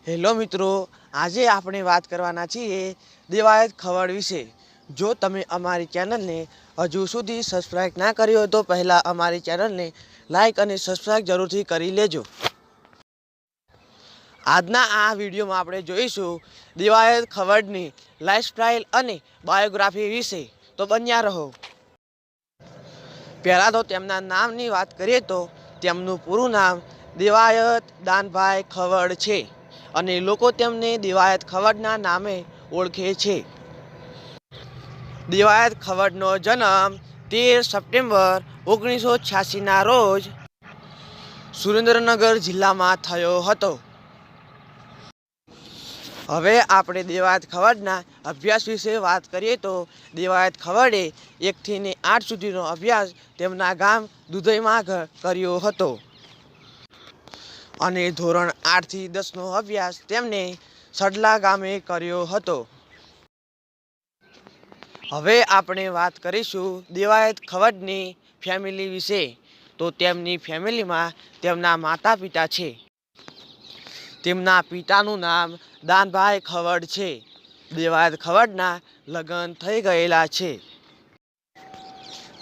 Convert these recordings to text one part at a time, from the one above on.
Hello મિત્રો, આજે આપણે વાત કરવાના છીએ દેવાયત ખવડ વિશે। જો તમે અમારી ચેનલને હજુ સુધી સબસ્ક્રાઇબ ના કરી હોય તો પહેલાં અમારી ચેનલને લાઇક અને સબસ્ક્રાઇબ જરૂરથી કરી લેજો। આજના આ વિડીયોમાં આપણે જોઈશું દેવાયત ખવડની લાઇફસ્ટાઇલ અને બાયોગ્રાફી વિશે, તો બન્યા રહો। પહેલાં તો તેમના નામની વાત કરીએ તો તેમનું પૂરું નામ દેવાયત દાનભાઈ ખવડ છે અને લોકો તેમને દેવાયત ખવડના નામે ઓળખે છે। દેવાયત ખવડનો જન્મ 13 સપ્ટેમ્બર 1986ના રોજ સુરેન્દ્રનગર જિલ્લામાં થયો હતો। હવે આપણે દેવાયત ખવડના અભ્યાસ વિશે વાત કરીએ તો દેવાયત ખવડે 1 થી 8 સુધીનો અભ્યાસ તેમના ગામ દુધઈમાં કર્યો હતો અને ધોરણ 8 થી 10નો અભ્યાસ તેમને સડલા ગામે કર્યો હતો। હવે આપણે વાત કરીશું દેવાયત ખવડની ફેમિલી વિશે। તો તેમની ફેમિલીમાં તેમના માતા પિતા છે। તેમના પિતાનું નામ દાનભાઈ ખવડ છે। દેવાયત ખવડના લગ્ન થઈ ગયેલા છે।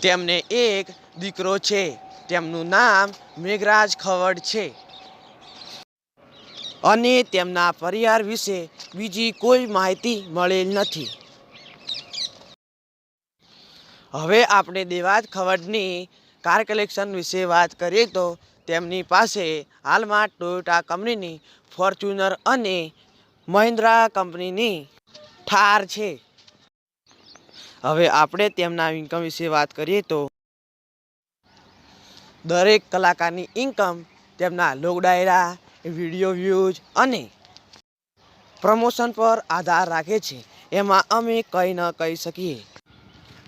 તેમને એક દીકરો છે, તેમનું નામ મેઘરાજ ખવડ છે અને તેમના પરિવાર વિશે બીજી કોઈ માહિતી મળેલ નથી। હવે આપણે દેવાયત ખવડની કાર કલેક્શન વિશે વાત કરીએ તો તેમની પાસે હાલમાં ટોયોટા કંપનીની ફોર્ચ્યુનર અને મહિન્દ્રા કંપનીની થાર છે। હવે આપણે તેમના ઇન્કમ વિશે વાત કરીએ તો દરેક કલાકારની ઇન્કમ તેમના લોક ડાયરા, વિડીયો વ્યૂઝ અને પ્રમોશન પર આધાર રાખે છે। એમાં અમે કંઈ ન કહી શકીએ।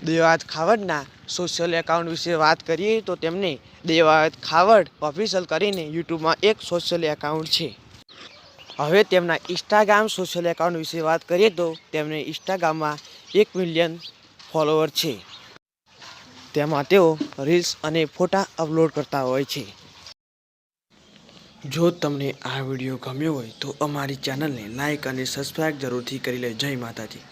દેવાયત ખાવડના સોશિયલ એકાઉન્ટ વિશે વાત કરીએ તો તેમને દેવાયત ખાવડ ઓફિશિયલ કરીને યુટ્યુબમાં એક સોશિયલ એકાઉન્ટ છે। હવે તેમના ઇન્સ્ટાગ્રામ સોશિયલ એકાઉન્ટ વિશે વાત કરીએ તો તેમને ઇન્સ્ટાગ્રામમાં 1 મિલિયન ફોલોવર છે। તેમાં તેઓ રીલ્સ અને ફોટા અપલોડ કરતા હોય છે। જો તમને આ વિડીયો ગમ્યો હોય તો અમારી ચેનલને લાઇક અને સબસ્ક્રાઇબ જરૂરથી કરી લે। જય માતાજી।